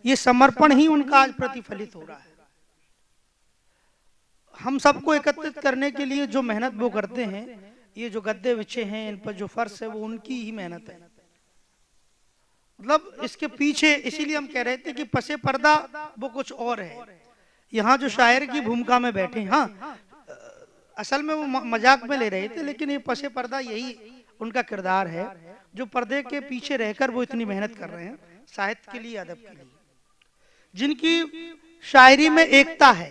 ये समर्पण ही उनका आज प्रतिफलित हो रहा है। हम सबको एकत्रित करने के लिए जो मेहनत वो करते हैं, ये जो गद्दे बिछे हैं, इन पर जो फर्श है, वो उनकी ही मेहनत है। मतलब इसके पीछे इसीलिए हम कह रहे थे कि पसे पर्दा वो कुछ और है। यहाँ जो शायर की भूमिका में बैठे, हाँ असल में वो मजाक में ले रहे थे, लेकिन ये पसे पर्दा यही उनका किरदार है, जो पर्दे के पीछे रहकर वो इतनी मेहनत कर रहे हैं साहित्य के लिए, अदब के लिए। जिनकी शायरी में एकता है,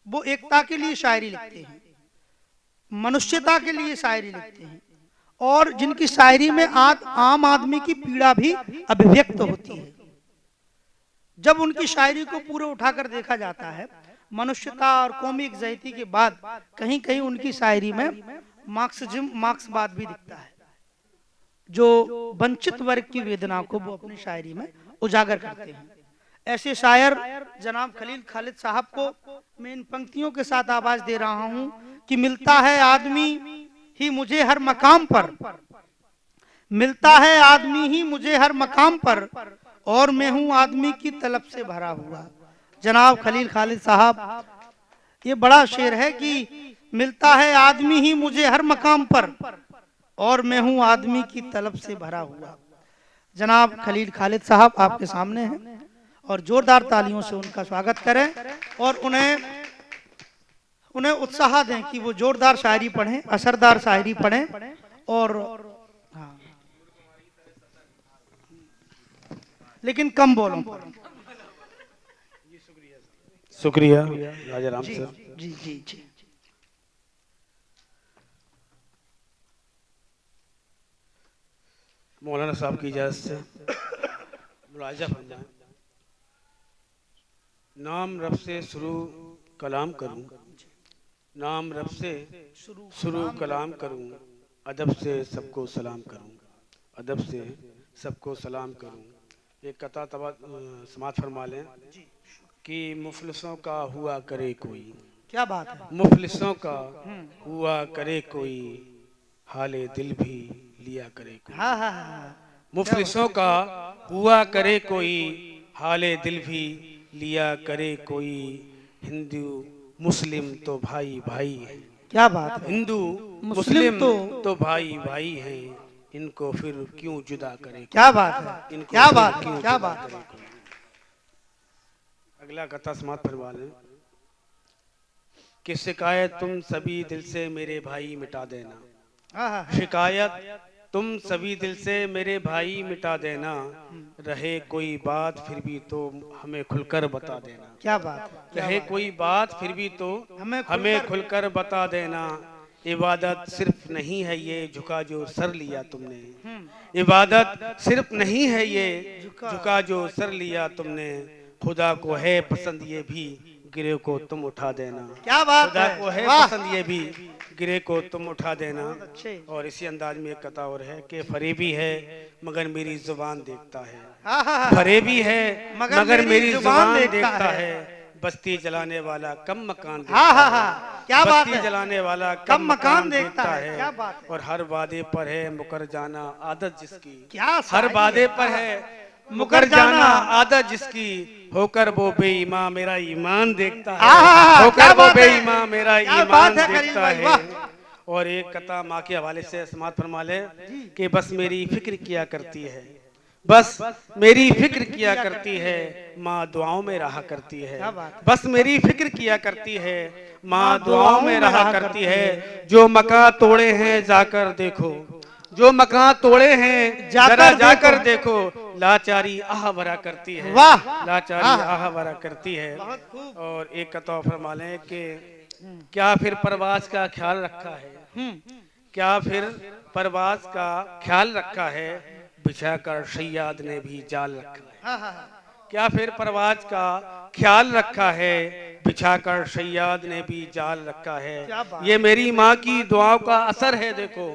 वो एकता के लिए शायरी लिखते हैं, मनुष्यता के लिए शायरी लिखते हैं, और जिनकी शायरी में आम आदमी की पीड़ा भी अभिव्यक्त होती है। जब उनकी शायरी को पूरे उठाकर देखा जाता है, मनुष्यता और कौमी यकजहती के बाद कहीं कहीं उनकी शायरी में मार्क्सवाद भी दिखता है, जो वंचित वर्ग की वेदना को वो अपनी शायरी में उजागर करते हैं। ऐसे शायर जनाब खलील खालिद साहब को मैं इन पंक्तियों के साथ आवाज दे रहा हूं कि मिलता है आदमी ही मुझे हर मकाम पर, मिलता है आदमी ही मुझे हर मकाम पर, और मैं हूं आदमी की तलब से भरा हुआ। जनाब खलील खालिद साहब, ये बड़ा शेर है कि मिलता है आदमी ही मुझे हर मकाम पर, और मैं हूं आदमी की तलब से भरा हुआ। जनाब खलील खालिद साहब आपके सामने हैं, और जोरदार तालियों से उनका स्वागत करें और उन्हें उत्साह दें कि वो जोरदार शायरी पढ़ें, असरदार शायरी पढ़ें। और हाँ, लेकिन कम बोलो। शुक्रिया राजा राम सर। जी जी जी। मौलाना साहब की इजाजत से मुलाजा फरमाएं। नाम रब से शुरू कलाम करूं, नाम रब से शुरू कलाम करूं, अदब से सबको सलाम करूं, अदब से सबको सलाम करूं। एक कथा तबा समात फरमा लें कि मुफलिसों का हुआ करे कोई, क्या बात है, मुफलिसों का हुआ करे कोई, हाले दिल भी लिया करे कोई। हाँ हाँ हाँ, मुफलिसों का हुआ करे कोई, हाले दिल भी लिया करे कोई, हिंदू मुस्लिम तो भाई भाई है। क्या बात है, हिंदू मुस्लिम मुस्लिम तो भाई भाई हैं, इनको फिर क्यों जुदा करे। क्या बात है, इनको क्या फिर बात है, क्यों क्या जुदा बात करे है। कोई। अगला कथा समाप्त फरमा लें कि शिकायत तुम सभी दिल से मेरे भाई मिटा देना, हाँ हाँ, शिकायत तुम सभी दिल से मेरे भाई मिटा देना, रहे कोई बात फिर भी तो हमें खुलकर बता देना। क्या बात है, रहे कोई बात फिर भी तो हमें खुलकर बता देना। इबादत सिर्फ नहीं है ये झुका जो सर लिया तुमने, इबादत सिर्फ नहीं है ये झुका जो सर लिया तुमने, खुदा को है पसंद ये भी गिरे को तुम उठा देना। क्या बात खुदा है, को है वाह। पसंद ये भी गिरे को तुम उठा देना। अच्छे। और इसी अंदाज में एक कथा और है कि फरेबी है मगर मेरी जुबान देखता है, हाँ हाँ हाँ, फरेबी है मगर मेरी जुबान देखता है, बस्ती जलाने वाला कम मकान देखता हाँ हाँ है, हाँ, क्या बात बस्ती है, जलाने वाला कम मकान देखता है। क्या बात है, और हर वादे पर है मुकर जाना आदत जिसकी, क्या हर शायरी वादे है। पर है मुकर जाना आदत जिसकी, होकर वो बेईमान मेरा ईमान देखता है, क्या होकर वो बात है, बेईमान मेरा क्या ईमान बात है खलील देखता भाई, है। वाह। और एक कथा माँ के हवाले से समाप्त फरमा ले कि बस मेरी फिक्र किया करती है, बस मेरी फिक्र किया करती है, माँ दुआओं में रहा करती है, बस मेरी फिक्र किया करती है, माँ दुआओं में रहा करती है। जो मकान तोड़े हैं जाकर देखो, जो मकान तोड़े हैं जरा जाकर देखो, लाचारी आह भरा करती है, वाह। लाचारी आह भरा करती है। और एक कथा फरमा लें कि क्या फिर परवाज का ख्याल रखा है, क्या फिर परवाज का ख्याल रखा है, बिछाकर सैयाद ने भी जाल रखा है, क्या फिर परवाज का ख्याल रखा है, बिछाकर सैयाद ने भी जाल रखा है। ये मेरी माँ की दुआओं का असर है देखो,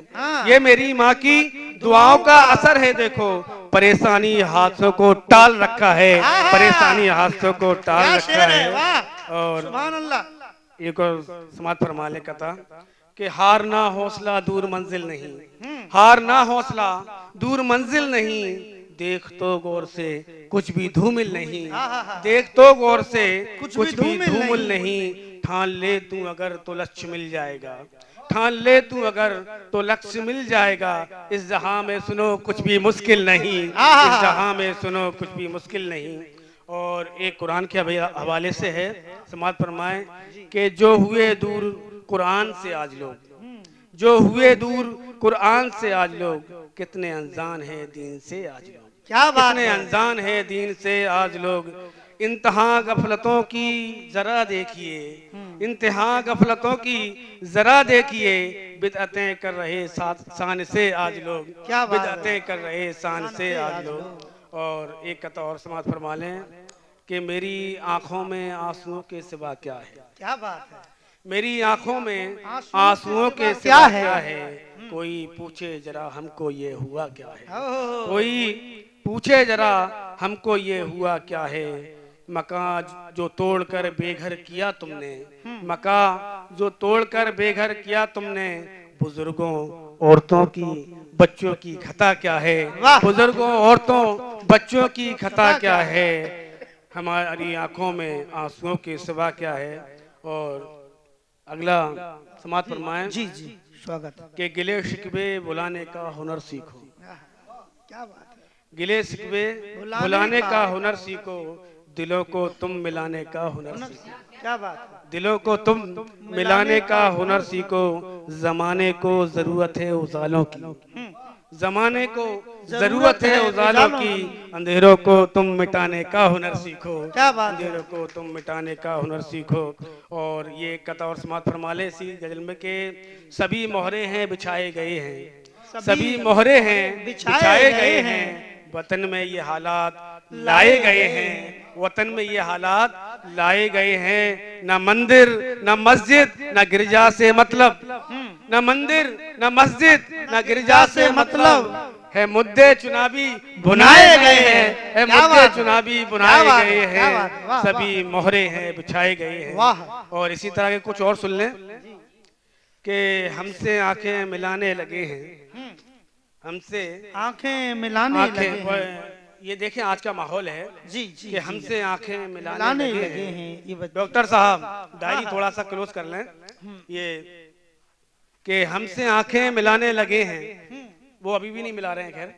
ये मेरी माँ की दुआओं का असर है देखो, परेशानी हाथों को टाल रखा है, परेशानी हाथों को टाल रखा है। और सुभान अल्लाह। एक और समाप्त फरमा ले कथा कि हार ना हौसला दूर मंजिल नहीं, हार ना हौसला दूर मंजिल नहीं, देख तो गौर से कुछ भी धूमिल नहीं, देख तो गौर से कुछ भी धूमिल नहीं, ठान ले तू अगर तो लक्ष्य मिल जाएगा, ठान ले तू अगर तो लक्ष्य मिल जाएगा। इस जहां में सुनो कुछ भी मुश्किल नहीं, इस जहां में सुनो कुछ भी मुश्किल नहीं। और एक कुरान के हवाले से है, समाज फरमाएं कि जो हुए दूर कुरान से आज लोग, जो हुए दूर कुरान से आज लोग, कितने अनजान है दीन से आज लोग, क्या बात कितने अनजान है दीन से आज लोग। इंतहा गफलतों की जरा देखिए, इंतहा गफलतों की जरा देखिए, बिदअतें कर रहे शान से आज लोग, क्या बात है। बिदअतें कर रहे शान से आज लोग। और एक कथा और समाज फरमा लें कि मेरी आंखों में आंसुओं के सिवा क्या है, क्या बात है। मेरी आंखों में आंसुओं के क्या सिवा है? क्या है, कोई पूछे जरा हमको ये हुआ क्या है, ओह, कोई पूछे जरा हमको ये हुआ क्या है। मकान जो तोड़कर बेघर किया तुमने, मकान जो तोड़कर बेघर किया तुमने, बुजुर्गों औरतों की बच्चों की खता क्या है, वाह। बुजुर्गों औरतों बच्चों की खता क्या है, हमारी आंखों में आंसुओं के सिवा क्या है। और अगला समाज फरमाएं जी जी स्वागत है। कि गिले शिकवे बुलाने का हुनर सीखो, क्या बात है। गिले शिकवे बुलाने का हुनर सीखो, दिलों को तुम मिलाने का हुनर सीखो, क्या बात है। दिलों को तुम मिलाने का हुनर सीखो। जमाने को जरूरत है उजालों की, जमाने को जरूरत है उजालों की, अंधेरों को तुम मिटाने का हुनर सीखो, क्या बात है। अंधेरों को तुम मिटाने का हुनर सीखो। और ये कथा और समाज फरमाले इसी गजल में के सभी मोहरे हैं बिछाए गए हैं, सभी मोहरे हैं बिछाए गए हैं, वतन में ये हालात लाए गए हैं, वतन में ये हालात लाए गए हैं। न मंदिर न मस्जिद न गिरजा से मतलब, न मंदिर न मस्जिद न गिरजा से मतलब, है मुद्दे चुनावी बुनाए गए हैं, है मुद्दे चुनावी बुनाए गए हैं, सभी मोहरे हैं बिछाए गए हैं। और इसी तरह के कुछ और सुन लें कि हमसे आंखें मिलाने लगे हैं, हमसे आंखें मिलाने लगे आंखें, ये देखें आज का माहौल है जी जी कि हमसे आंखें मिलाने मिलाने लगे लगे हैं। हैं ये बच्चे। डॉक्टर साहब डायरी थोड़ा सा क्लोज कर लें, ये कि हमसे आंखें मिलाने लगे हैं, वो अभी भी नहीं मिला रहे हैं, खैर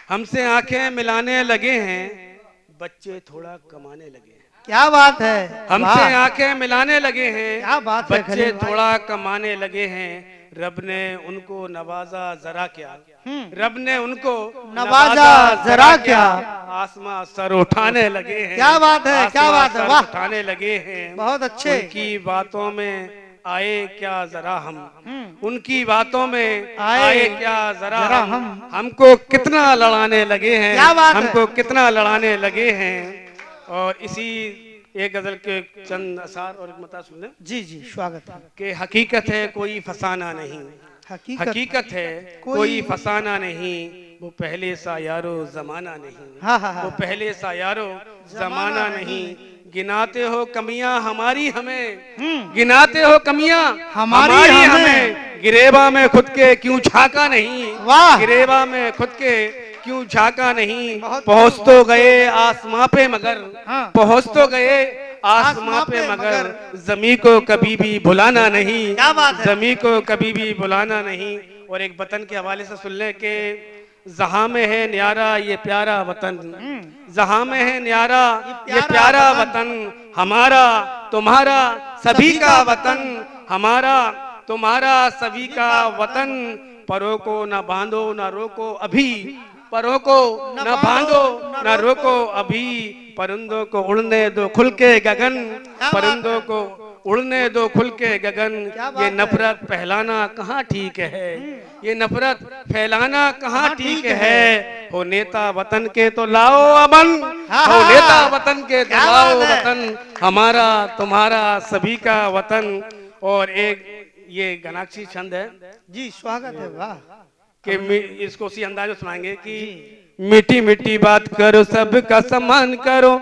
हमसे आंखें मिलाने लगे हैं, बच्चे थोड़ा कमाने लगे हैं, क्या बात है। हमसे आंखें मिलाने लगे हैं, क्या बात है बच्चे खलील भाई। थोड़ा कमाने लगे हैं। रब ने उनको नवाजा जरा क्या, रब ने उनको नवाजा जरा क्या, आसमां सर उठाने लगे हैं, क्या बात है, क्या आसमां बात है, सर वाह। उठाने लगे हैं। बहुत अच्छे। उनकी बातों में आए क्या जरा हम, उनकी बातों में आए आए क्या जरा जरा हम, हमको कितना लड़ाने लगे हैं, क्या बात है। हमको कितना लड़ाने लगे हैं। और इसी एक गजल के चंद असार और एक मता सुन लें जी जी स्वागत है। कि हकीकत है कोई फसाना नहीं, हकीकत है कोई फसाना नहीं, वो पहले सा यारो जमाना नहीं, हाँ हाँ हाँ। वो पहले सा यारो जमाना नहीं। गिनाते हो कमियां हमारी हमें, गिनाते हो कमियां हमारी हमें, गिरेबा में खुद के क्यों झांका नहीं, वाह। गिरेबा में खुद के क्यों झांका नहीं। पहुंच तो गए आसमां पे मगर, हाँ। पहुंच तो गए आसमां पे मगर, जमी को कभी भी भुलाना नहीं, क्या बात है। जमी को कभी भी भुलाना नहीं। और एक वतन के हवाले से सुन लें कि जहां में है न्यारा ये प्यारा वतन, जहां में है न्यारा ये प्यारा वतन, हमारा तुम्हारा सभी का वतन, हमारा तुम्हारा सभी का वतन। परों को न बांधो न रोको अभी, परों को न बांधो न रोको अभी, परिंदों को उड़ने दो खुल के गगन, परिंदों को उड़ने दो खुल के गगन। ये नफरत फैलाना कहाँ ठीक है, ये नफरत फैलाना कहाँ ठीक है। हो नेता वतन के तो लाओ अमन, हो नेता वतन के तो लाओ वतन, हमारा तुम्हारा सभी का वतन। और एक ये गनाक्षी छंद है जी स्वागत है। वाह। कि इसको उसी अंदाज में सुनाएंगे कि मीठी मीठी बात करो सबका सम्मान करो,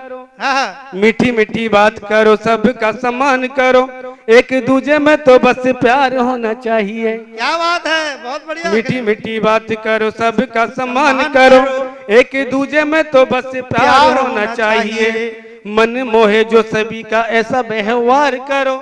मीठी मीठी बात करो सबका सम्मान करो, एक दूजे में तो बस प्यार होना चाहिए। क्या बात है, बहुत बढ़िया। मीठी मीठी बात करो सबका सम्मान करो, एक दूजे में तो बस प्यार होना चाहिए। मन मोहे जो सभी का ऐसा व्यवहार करो,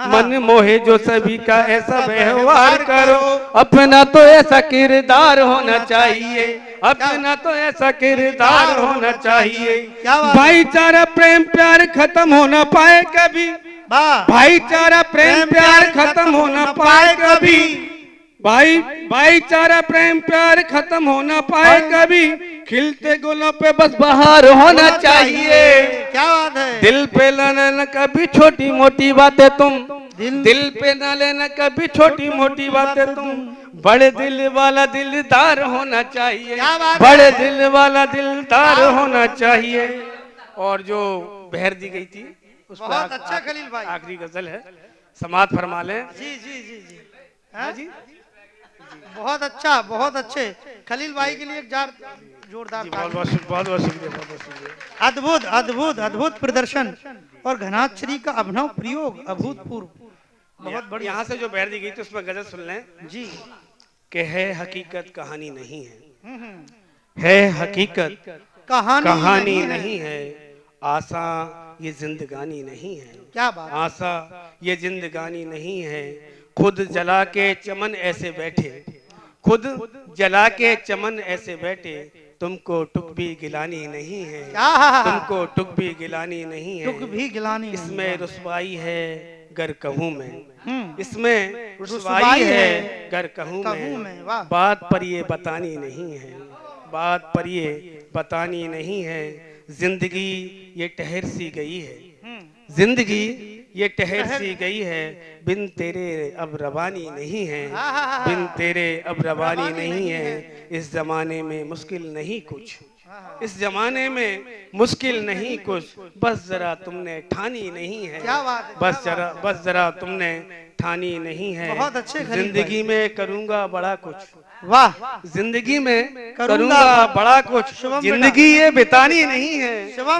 मन मोहे जो सभी का ऐसा व्यवहार करो। अपना तो ऐसा किरदार होना चाहिए, अपना तो ऐसा किरदार होना चाहिए। भाईचारा प्रेम प्यार खत्म हो ना पाए कभी, भाईचारा प्रेम प्यार खत्म हो ना पाए कभी, भाईचारा प्रेम प्यार खत्म हो ना पाए कभी। खिलते गुलों पे बस बहार होना चाहिए। क्या बात है। दिल पे न लेना कभी छोटी मोटी बातें तुम, दिल पे न लेना कभी छोटी मोटी बातें तुम। बड़े दिल वाला दिलदार होना चाहिए, बड़े दिल वाला दिलदार होना चाहिए। और जो बहर दी गई थी उस पर बहुत अच्छा खलील भाई, आखिरी गजल है, समात फरमा लें। जी जी जी जी, हाँ जी, बहुत अच्छा, बहुत अच्छे खलील भाई के लिए एक जोरदार बहुत बहुत शुक्रिया, बहुत बहुत शुक्रिया, बहुत बहुत शुक्रिया। अद्भुत अद्भुत अद्भुत प्रदर्शन और घनाक्षरी का अभिनव प्रयोग अभूतपूर्व, बहुत बढ़िया। यहाँ से जो बहर दी गई थी उसमें गजल सुन लें जी। कि है हकीकत कहानी नहीं है, है हकीकत कहानी नहीं है। आशा ये जिंदगानी नहीं है, क्या बात। आशा ये जिंदगानी नहीं है। खुद जला के चमन ऐसे बैठे, खुद जला के चमन ऐसे बैठे। तुमको टुक भी गिलानी नहीं है, तुमको टुक भी गिलानी नहीं है। टुक भी गिलानी, इसमें रुसवाई है गर कहूँ मैं, इसमें रुसवाई है गर कहूँ मैं। बात पर ये बतानी नहीं है, बात पर ये बतानी नहीं है। जिंदगी ये ठहर सी गई है, जिंदगी ये ठहर सी गई है। बिन तेरे अब रवानी नहीं है, बिन तेरे अब रवानी नहीं है। इस जमाने में मुश्किल नहीं कुछ, इस जमाने में मुश्किल नहीं कुछ। बस जरा तुमने ठानी नहीं है, बस जरा तुमने ठानी नहीं है। बहुत अच्छे जिंदगी में करूंगा बड़ा कुछ, वाह, जिंदगी में करूंगा बड़ा कुछ। जिंदगी ये बितानी नहीं है,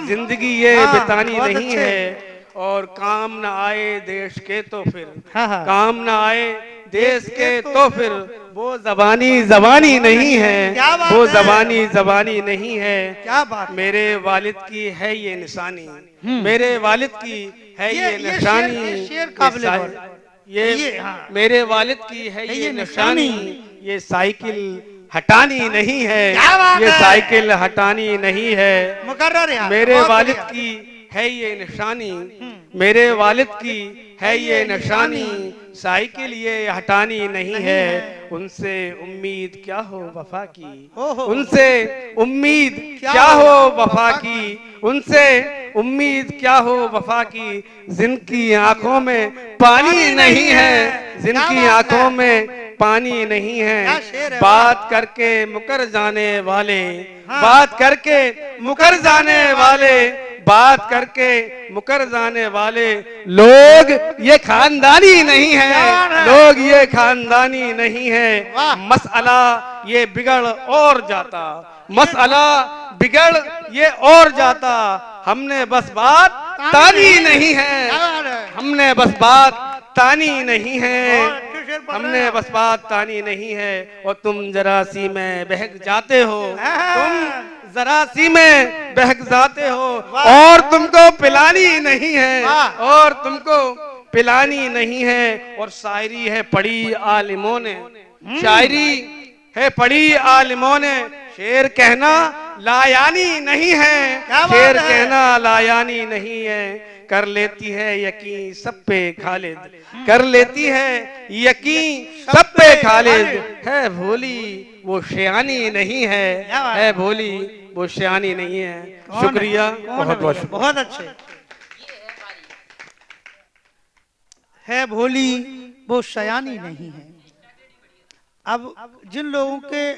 जिंदगी ये बितानी नहीं है। और काम न आए देश के तो फिर, काम न आए देश के तो फिर वो जबानी जबानी नहीं है, वो जबानी जबानी नहीं है। क्या बात। मेरे वालिद की है ये निशानी, मेरे वालिद की है ये निशानी। ये मेरे वालिद की है ये निशानी। ये साइकिल हटानी नहीं है, ये साइकिल हटानी नहीं है। मेरे वालिद की है ये निशानी, मेरे वालिद की है ये निशानी। साइकिल ये हटानी नहीं है। उनसे उम्मीद क्या हो वफा की, उनसे उम्मीद क्या हो वफा की, उनसे उम्मीद क्या हो वफा की। जिनकी आंखों में पानी नहीं है, जिनकी आंखों में पानी नहीं है। बात करके मुकर जाने वाले, बात करके मुकर जाने वाले, बात करके मुकर जाने वाले लोग ये खानदानी नहीं है, लोग ये खानदानी नहीं है। मसला ये बिगड़ और जाता, मसला बिगड़ ये और जाता। हमने बस बात तानी नहीं है, हमने बस बात तानी नहीं है, हमने बस बात तानी नहीं है। और तुम जरा सी में बहक जाते हो, तुम जरा सी में बहक जाते हो। और तुमको पिलानी नहीं है, और तुमको पिलानी नहीं है। और शायरी है पढ़ी आलिमों ने, शायरी है पढ़ी आलिमों ने। शेर कहना लायानी नहीं है, शेर कहना लायानी नहीं है। कर लेती है यकीन सब पे खालिद, कर लेती है यकीन सब पे खालिद। है भोली वो शयानी नहीं है भोली वो शयानी नहीं है। शुक्रिया, बहुत बहुत शुक्रिया। बहुत अच्छे। है भोली वो शयानी नहीं है। अब जिन लोगों के